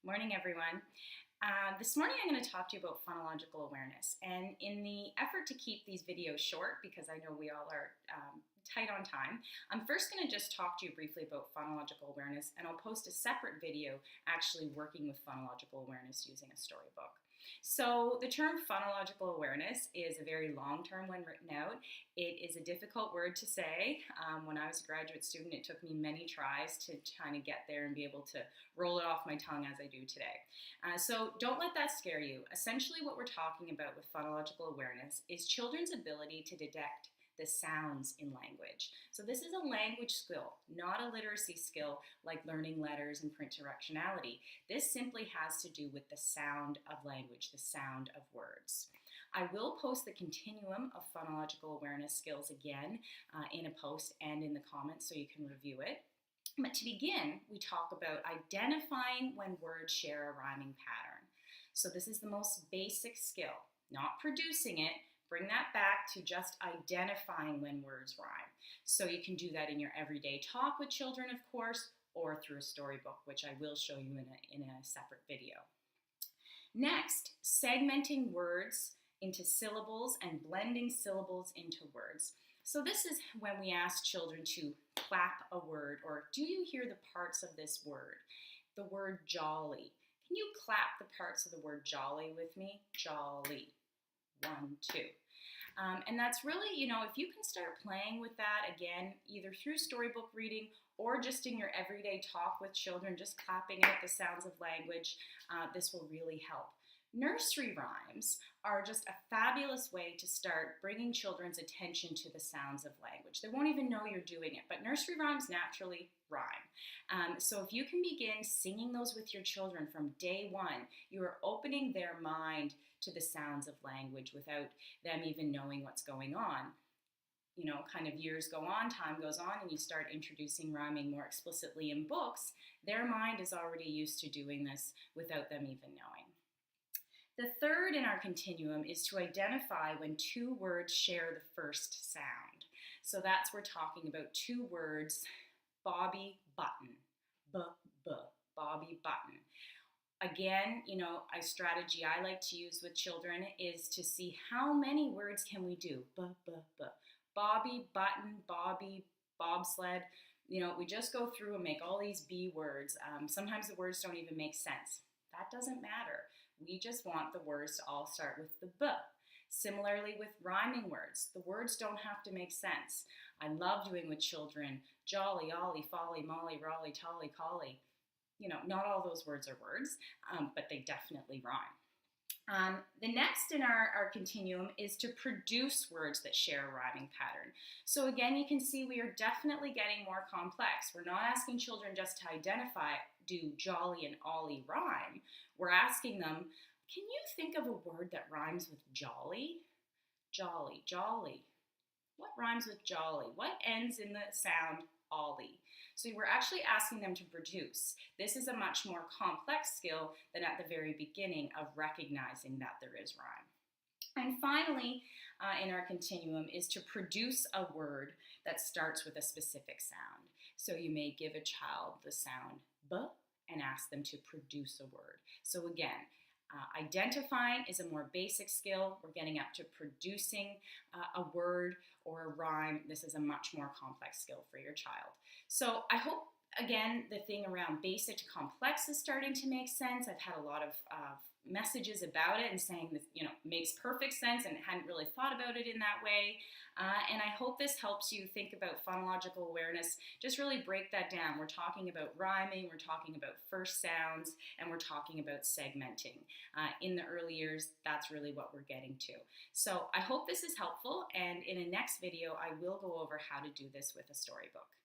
Morning, everyone. This morning I'm going to talk to you about phonological awareness. And in the effort to keep these videos short, because I know we all are tight on time, I'm first going to just talk to you briefly about phonological awareness, and I'll post a separate video actually working with phonological awareness using a storybook. So the term phonological awareness is a very long term when written out. It is a difficult word to say. When I was a graduate student, it took me many tries to kind of get there and be able to roll it off my tongue as I do today. So don't let that scare you. Essentially what we're talking about with phonological awareness is children's ability to detect the sounds in language. So this is a language skill, not a literacy skill like learning letters and print directionality. This simply has to do with the sound of language, the sound of words. I will post the continuum of phonological awareness skills again in a post and in the comments so you can review it. But to begin, we talk about identifying when words share a rhyming pattern. So this is the most basic skill, not producing it. Bring that back to just identifying when words rhyme. So you can do that in your everyday talk with children, of course, or through a storybook, which I will show you in a separate video. Next, segmenting words into syllables and blending syllables into words. So this is when we ask children to clap a word, or do you hear the parts of this word? The word jolly. Can you clap the parts of the word jolly with me? Jolly. 1, 2. And that's really, if you can start playing with that again, either through storybook reading or just in your everyday talk with children, just clapping out the sounds of language, this will really help. Nursery rhymes are just a fabulous way to start bringing children's attention to the sounds of language. They won't even know you're doing it, but nursery rhymes naturally rhyme. So if you can begin singing those with your children from day one, you are opening their mind to the sounds of language without them even knowing what's going on. Kind of years go on, time goes on, and you start introducing rhyming more explicitly in books, their mind is already used to doing this without them even knowing. The third in our continuum is to identify when two words share the first sound. So that's we're talking about two words, Bobby Button, Bobby Button. Again, a strategy I like to use with children is to see how many words can we do. Bobby, button, Bobby, bobsled. We just go through and make all these B words. Sometimes the words don't even make sense. That doesn't matter. We just want the words to all start with the B. Similarly with rhyming words, the words don't have to make sense. I love doing with children, jolly, ollie, folly, molly, rolly, tolly, collie. Not all those words are words, but they definitely rhyme. The next in our continuum is to produce words that share a rhyming pattern. So again, you can see we are definitely getting more complex. We're not asking children just to identify, do jolly and ollie rhyme? We're asking them, can you think of a word that rhymes with jolly? Jolly, jolly. What rhymes with jolly? What ends in the sound ollie? So we're actually asking them to produce. This is a much more complex skill than at the very beginning of recognizing that there is rhyme. And finally, in our continuum is to produce a word that starts with a specific sound. So you may give a child the sound B and ask them to produce a word. So again, identifying is a more basic skill. We're getting up to producing a word or a rhyme. This is a much more complex skill for your child. So I hope, again, the thing around basic to complex is starting to make sense. I've had a lot of messages about it and saying this, makes perfect sense and hadn't really thought about it in that way. And I hope this helps you think about phonological awareness. Just really break that down. We're talking about rhyming, we're talking about first sounds, and we're talking about segmenting. In the early years, that's really what we're getting to. So I hope this is helpful, and in a next video, I will go over how to do this with a storybook.